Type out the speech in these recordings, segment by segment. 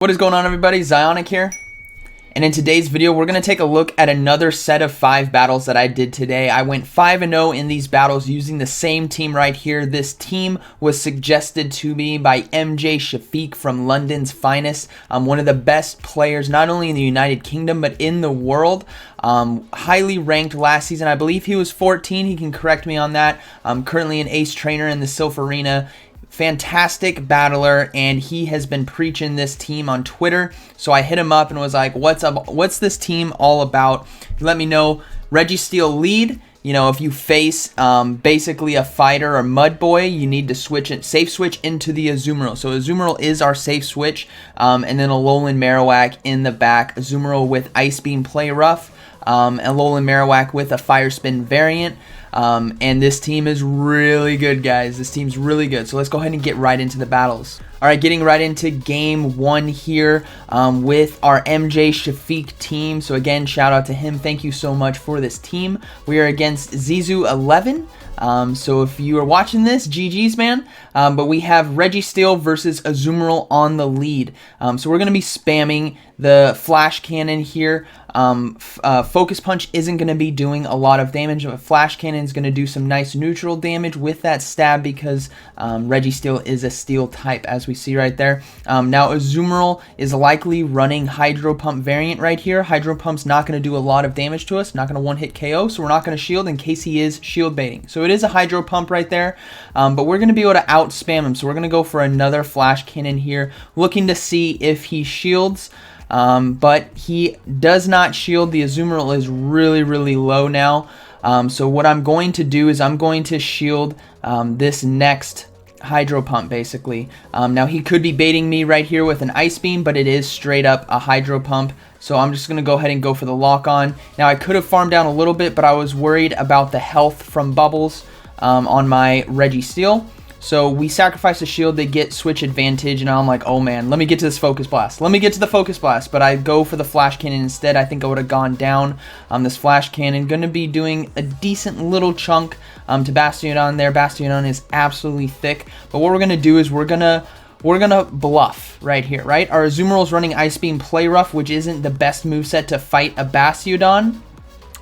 What is going on, everybody? Zyonik here. And in today's video, we're going to take a look at another set of 5 battles that I did today. I went 5-0 in these battles using the same team right here. This team was suggested to me by MJShafik from London's finest. One of the best players, not only in the United Kingdom, but in the world. Highly ranked last season. I believe he was 14. He can correct me on that. Currently an ace trainer in the Sylph Arena. Fantastic battler, and he has been preaching this team on Twitter. So I hit him up and was like, what's up? What's this team all about? Let me know. Registeel lead. You know, if you face basically a fighter or mud boy, you need to switch it, safe switch into the Azumarill. So Azumarill is our safe switch, and then Alolan Marowak in the back. Azumarill with Ice Beam Play Rough, Alolan Marowak with a Fire Spin variant. And this team is really good, guys. This team's really good. So let's go ahead and get right into the battles. All right, getting right into game 1 here with our MJShafik team. So again, shout out to him. Thank you so much for this team. We are against Zizu11. So if you are watching this, GG's, man. But we have Registeel versus Azumarill on the lead. So we're going to be spamming the Flash Cannon here. Focus Punch isn't going to be doing a lot of damage. A Flash Cannon is going to do some nice neutral damage with that stab because Registeel is a steel type, as we see right there. Now Azumarill is likely running Hydro Pump variant right here. Hydro Pump's not going to do a lot of damage to us, not going to one-hit KO, so we're not going to shield in case he is shield baiting. So it is a Hydro Pump right there, but we're going to be able to out-spam him. So we're going to go for another Flash Cannon here, looking to see if he shields. But he does not shield. The Azumarill is really low now. So what I'm going to do is I'm going to shield this next Hydro Pump, basically. Now he could be baiting me right here with an Ice Beam, but it is straight up a Hydro Pump. So I'm just going to go ahead and go for the lock on. Now I could have farmed down a little bit, but I was worried about the health from bubbles on my Registeel. So we sacrifice a shield, they get switch advantage, and now I'm like, oh man, let me get to this Focus Blast. Let me get to the Focus Blast, but I go for the Flash Cannon instead. I think I would have gone down. This Flash Cannon going to be doing a decent little chunk to Bastiodon there. Bastiodon is absolutely thick, but what we're going to do is we're going to bluff right here, right? Our Azumarill is running Ice Beam Play Rough, which isn't the best moveset to fight a Bastiodon,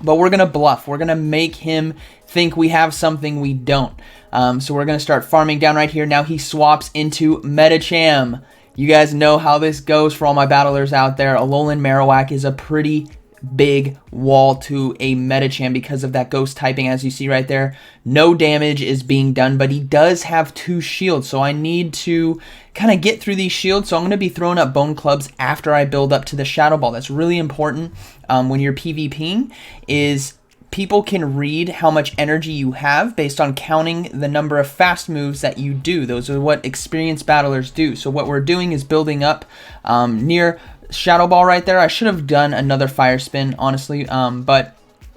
but we're going to bluff. We're going to make him think we have something we don't. So we're going to start farming down right here. Now he swaps into Medicham. You guys know how this goes for all my battlers out there. Alolan Marowak is a pretty big wall to a Medicham because of that ghost typing, as you see right there. No damage is being done, but he does have 2 shields, so I need to kind of get through these shields. So I'm going to be throwing up Bone Clubs after I build up to the Shadow Ball. That's really important when you're PvPing, is people can read how much energy you have based on counting the number of fast moves that you do. Those are what experienced battlers do. So what we're doing is building up near Shadow Ball right there. I should have done another Fire Spin, honestly, but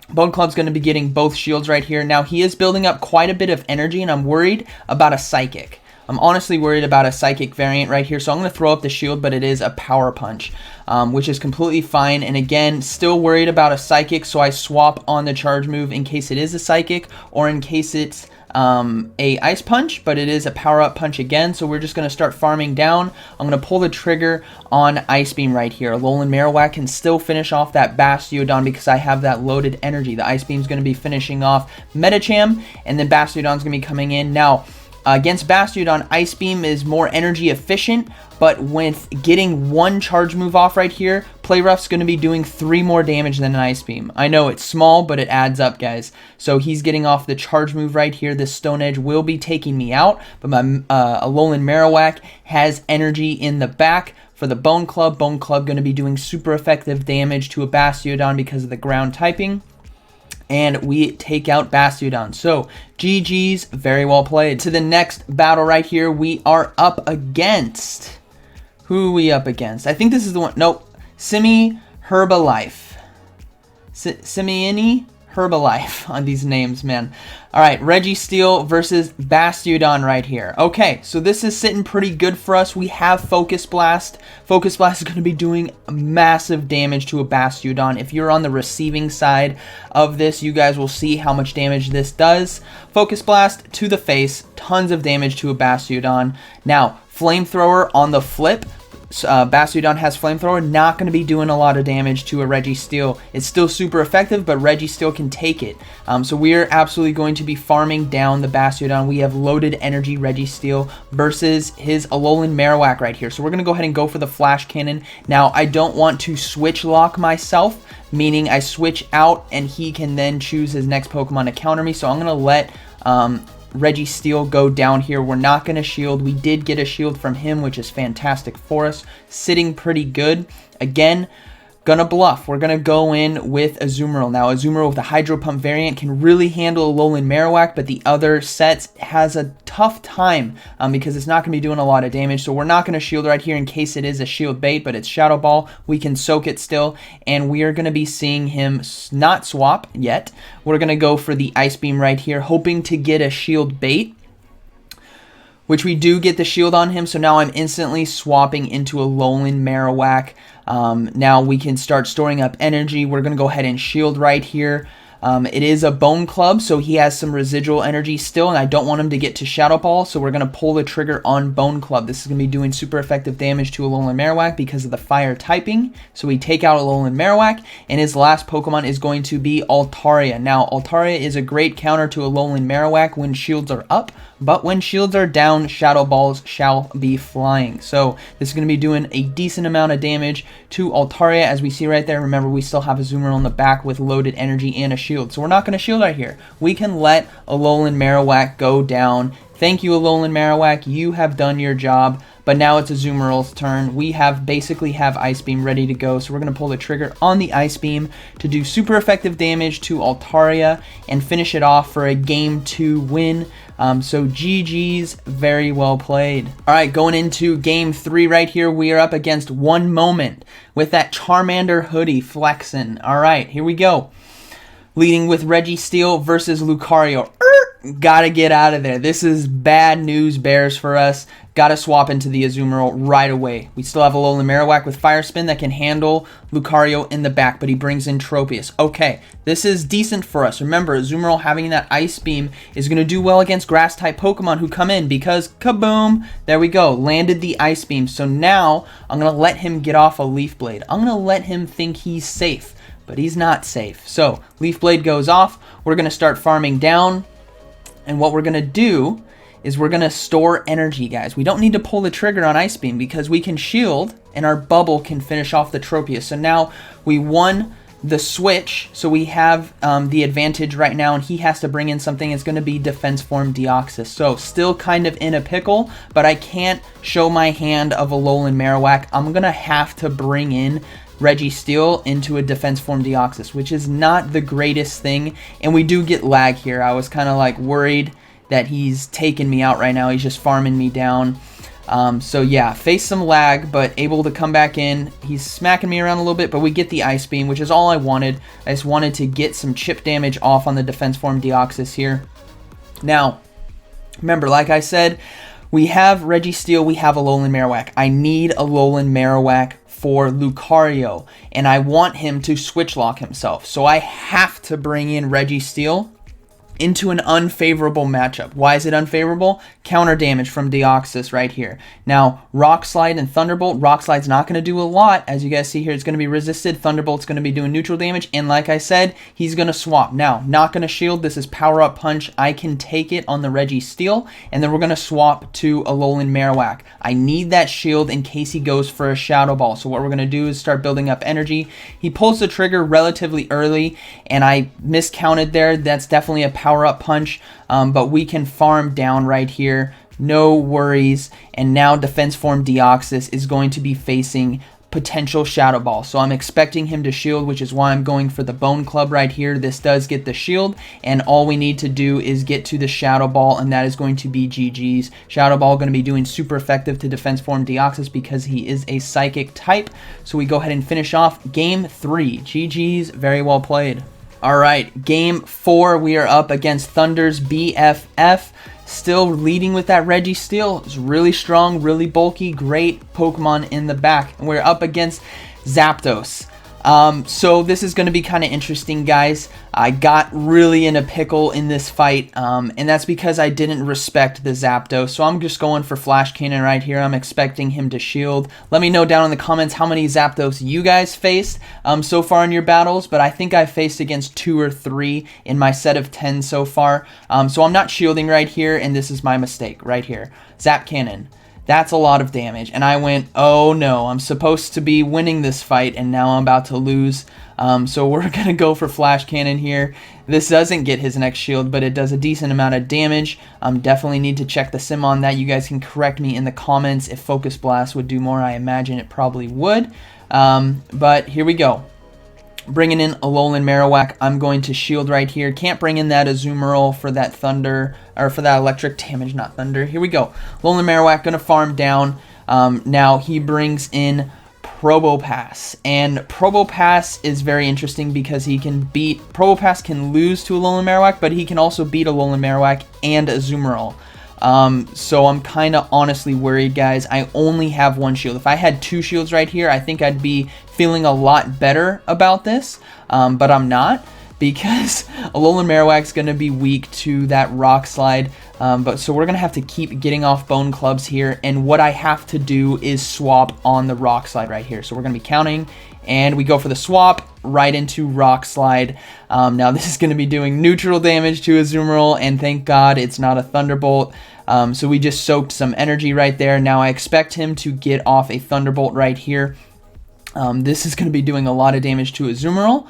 Bone Club's going to be getting both shields right here. Now he is building up quite a bit of energy, and I'm worried about a Psychic. I'm honestly worried about a Psychic variant right here, so I'm going to throw up the shield, but it is a Power Punch, which is completely fine. And again, still worried about a Psychic, so I swap on the charge move in case it is a Psychic or in case it's a Ice Punch, but it is a Power Up Punch again, so we're just going to start farming down. I'm going to pull the trigger on Ice Beam right here. Alolan Marowak can still finish off that Bastiodon because I have that loaded energy. The Ice Beam's going to be finishing off Medicham, and then Bastiodon's going to be coming in. Now, against Bastiodon, Ice Beam is more energy efficient, but with getting 1 charge move off right here, Play Rough's going to be doing 3 more damage than an Ice Beam. I know it's small, but it adds up, guys. So he's getting off the charge move right here. This Stone Edge will be taking me out, but my Alolan Marowak has energy in the back for the Bone Club. Bone Club going to be doing super effective damage to a Bastiodon because of the ground typing. And we take out Bastiodon. So, GG's, very well played. To the next battle right here, we are up against... Who are we up against? I think this is the one... Nope. Herbalife. Simieni Herbalife on these names, man. Alright, Registeel versus Bastiodon right here. Okay, so this is sitting pretty good for us. We have Focus Blast. Focus Blast is going to be doing massive damage to a Bastiodon. If you're on the receiving side of this, you guys will see how much damage this does. Focus Blast to the face, tons of damage to a Bastiodon. Now, Flamethrower on the flip Bastiodon has Flamethrower, not going to be doing a lot of damage to a Registeel. It's still super effective, but Registeel can take it. So we are absolutely going to be farming down the Bastiodon. We have loaded energy Registeel versus his Alolan Marowak right here. So we're going to go ahead and go for the Flash Cannon. Now, I don't want to switch lock myself, meaning I switch out and he can then choose his next Pokemon to counter me. So I'm going to let Registeel go down here. We're not going to shield. We did get a shield from him, which is fantastic for us. Sitting pretty good. Again, gonna bluff. We're gonna go in with Azumarill. Now, Azumarill with the Hydro Pump variant can really handle Alolan Marowak, but the other sets has a tough time because it's not gonna be doing a lot of damage. So we're not gonna shield right here in case it is a shield bait, but it's Shadow Ball. We can soak it still, and we are gonna be seeing him not swap yet. We're gonna go for the Ice Beam right here, hoping to get a shield bait, which we do get the shield on him. So now I'm instantly swapping into a Alolan Marowak. Now we can start storing up energy. We're going to go ahead and shield right here. It is a Bone Club, so he has some residual energy still, and I don't want him to get to Shadow Ball, so we're going to pull the trigger on Bone Club. This is going to be doing super effective damage to Alolan Marowak because of the fire typing. So we take out Alolan Marowak, and his last Pokemon is going to be Altaria. Now, Altaria is a great counter to Alolan Marowak when shields are up, but when shields are down, Shadow Balls shall be flying. So this is going to be doing a decent amount of damage to Altaria, as we see right there. Remember, we still have a Azumarill in the back with loaded energy and a shield. So we're not going to shield right here. We can let Alolan Marowak go down. Thank you, Alolan Marowak. You have done your job. But now it's Azumarill's turn. We basically have Ice Beam ready to go. So we're going to pull the trigger on the Ice Beam to do super effective damage to Altaria and finish it off for a Game 2 win. So GG's, very well played. All right, going into Game 3 right here, we are up against One Moment with that Charmander hoodie flexing. All right, here we go. Leading with Registeel versus Lucario. Gotta get out of there. This is bad news bears for us. Gotta swap into the Azumarill right away. We still have Alolan Marowak with Fire Spin that can handle Lucario in the back, but he brings in Tropius. Okay, this is decent for us. Remember, Azumarill having that Ice Beam is going to do well against Grass-type Pokemon who come in because, kaboom, there we go, landed the Ice Beam. So now, I'm going to let him get off a Leaf Blade. I'm going to let him think he's safe, but he's not safe. So, Leaf Blade goes off. We're going to start farming down. And what we're going to do is we're going to store energy, guys. We don't need to pull the trigger on Ice Beam because we can shield and our bubble can finish off the Tropius. So now we won the switch, so we have the advantage right now, and he has to bring in something. It's going to be Defense Form Deoxys. So still kind of in a pickle, but I can't show my hand of Alolan Marowak. I'm going to have to bring in Registeel into a Defense Form Deoxys, which is not the greatest thing, and we do get lag here. I was kind of like worried that he's taking me out right now. He's just farming me down. So yeah, face some lag, but able to come back in. He's smacking me around a little bit, but we get the Ice Beam, which is all I wanted. I just wanted to get some chip damage off on the Defense Form Deoxys here. Now, remember, like I said, we have Registeel, we have Alolan Marowak. I need Alolan Marowak for Lucario, and I want him to switch lock himself. So I have to bring in Registeel into an unfavorable matchup. Why is it unfavorable? Counter damage from Deoxys right here. Now, Rock Slide and Thunderbolt. Rock Slide's not going to do a lot. As you guys see here, it's going to be resisted. Thunderbolt's going to be doing neutral damage. And like I said, he's going to swap. Now, not going to shield. This is Power Up Punch. I can take it on the Registeel. And then we're going to swap to Alolan Marowak. I need that shield in case he goes for a Shadow Ball. So what we're going to do is start building up energy. He pulls the trigger relatively early, and I miscounted there. That's definitely a Power Up Punch, but we can farm down right here, no worries. And now Defense Form Deoxys is going to be facing potential Shadow Ball, so I'm expecting him to shield, which is why I'm going for the Bone Club right here. This does get the shield, and all we need to do is get to the Shadow Ball, and that is going to be GG's. Shadow Ball going to be doing super effective to Defense Form Deoxys because he is a Psychic type. So we go ahead and finish off Game 3. GG's, very well played. All right, Game 4, we are up against Thunder's BFF. Still leading with that Registeel. It's really strong, really bulky, great Pokemon in the back. And we're up against Zapdos. So this is going to be kind of interesting, guys. I got really in a pickle in this fight, and that's because I didn't respect the Zapdos. So I'm just going for Flash Cannon right here. I'm expecting him to shield. Let me know down in the comments how many Zapdos you guys faced so far in your battles, but I think I faced against 2 or 3 in my set of 10 so far. So I'm not shielding right here, and this is my mistake right here. Zap Cannon. That's a lot of damage, and I went, oh no, I'm supposed to be winning this fight, and now I'm about to lose. So we're going to go for Flash Cannon here. This doesn't get his next shield, but it does a decent amount of damage. Definitely need to check the sim on that. You guys can correct me in the comments if Focus Blast would do more. I imagine it probably would. But here we go. Bringing in Alolan Marowak, I'm going to shield right here. Can't bring in that Azumarill for that thunder, or for that electric damage, not thunder. Here we go. Alolan Marowak going to farm down. Now he brings in Probopass, and Probopass is very interesting because he can beat, Probopass can lose to Alolan Marowak, but he can also beat Alolan Marowak and Azumarill. So I'm kind of honestly worried, guys. I only have 1 shield. If I had 2 shields right here, I think I'd be feeling a lot better about this, but I'm not, because Alolan Marowak's going to be weak to that Rock Slide. So we're going to have to keep getting off Bone Clubs here, and what I have to do is swap on the Rock Slide right here. So we're going to be counting, and we go for the swap right into Rock Slide. Now this is going to be doing neutral damage to Azumarill, and thank God it's not a Thunderbolt. So we just soaked some energy right there. Now I expect him to get off a Thunderbolt right here. This is going to be doing a lot of damage to Azumarill,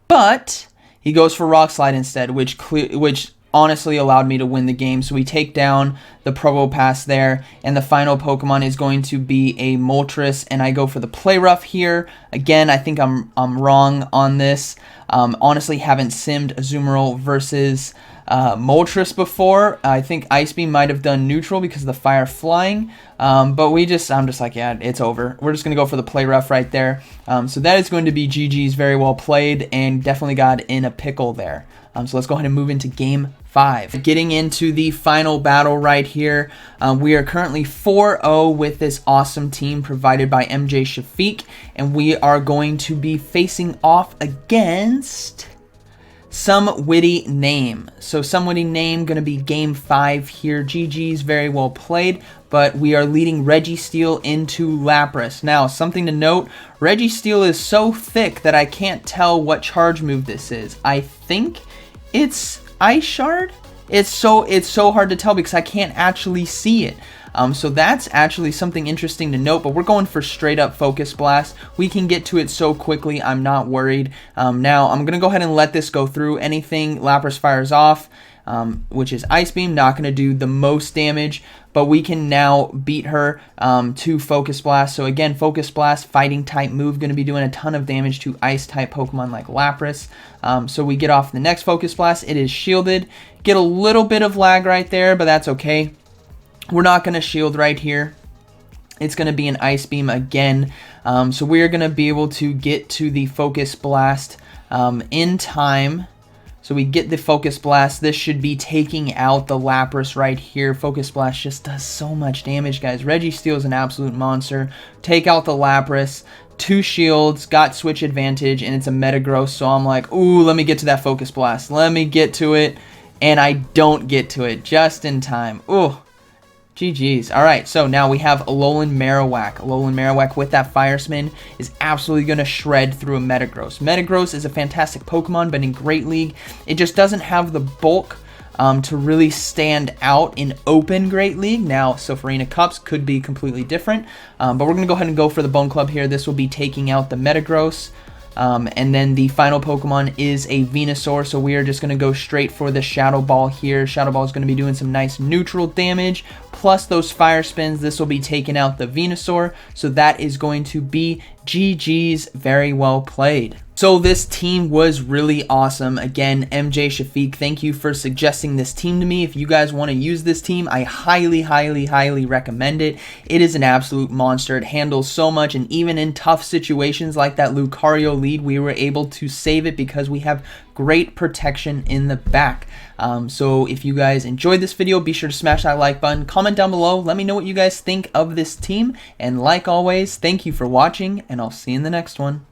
but he goes for Rock Slide instead, which honestly allowed me to win the game. So we take down the Probopass there, and the final Pokemon is going to be a Moltres, and I go for the Play Rough here. Again, I think I'm wrong on this. Honestly, haven't simmed Azumarill versus Moltres before. I think Ice Beam might have done neutral because of the fire flying, but I'm just like, yeah, it's over. We're just going to go for the Play Rough right there. So that is going to be GG's. Very well played, and definitely got in a pickle there. So let's go ahead and move into Game 5. Getting into the final battle right here. We are currently 4-0 with this awesome team provided by MJShafik, and we are going to be facing off against Some Witty Name. So Some Witty Name going to be Game 5 here. GG's, very well played, but we are leading Registeel into Lapras. Now, something to note, Registeel is so thick that I can't tell what charge move this is. I think it's Ice Shard. It's so hard to tell because I can't actually see it. So that's actually something interesting to note, but we're going for straight up Focus Blast. We can get to it so quickly, I'm not worried. Now I'm going to go ahead and let this go through. Anything Lapras fires off, which is Ice Beam, not going to do the most damage, but we can now beat her to Focus Blast. So again, Focus Blast, fighting type move, going to be doing a ton of damage to ice type Pokemon like Lapras. So we get off the next Focus Blast. It is shielded. Get a little bit of lag right there, but that's okay. We're not going to shield right here. It's going to be an Ice Beam again. So we are going to be able to get to the Focus Blast in time. So we get the Focus Blast. This should be taking out the Lapras right here. Focus Blast just does so much damage, guys. Registeel is an absolute monster. Take out the Lapras. 2 shields, got switch advantage, and it's a Metagross. So I'm like, ooh, let me get to that Focus Blast. Let me get to it. And I don't get to it just in time. Ooh. GG's. Alright, so now we have Alolan Marowak. Alolan Marowak with that Fire Spin is absolutely going to shred through a Metagross. Metagross is a fantastic Pokemon, but in Great League, it just doesn't have the bulk to really stand out in open Great League. Now, Arena Cups could be completely different, but we're going to go ahead and go for the Bone Club here. This will be taking out the Metagross. And then the final Pokemon is a Venusaur, so we are just going to go straight for the Shadow Ball here. Shadow Ball is going to be doing some nice neutral damage, plus those Fire Spins. This will be taking out the Venusaur, so that is going to be GG's. Very well played. So this team was really awesome. Again, MJShafik, thank you for suggesting this team to me. If you guys want to use this team, I highly, highly, highly recommend it. It is an absolute monster. It handles so much, and even in tough situations like that Lucario lead, we were able to save it because we have great protection in the back. So if you guys enjoyed this video, be sure to smash that like button, comment down below, let me know what you guys think of this team, and like always, thank you for watching, and I'll see you in the next one.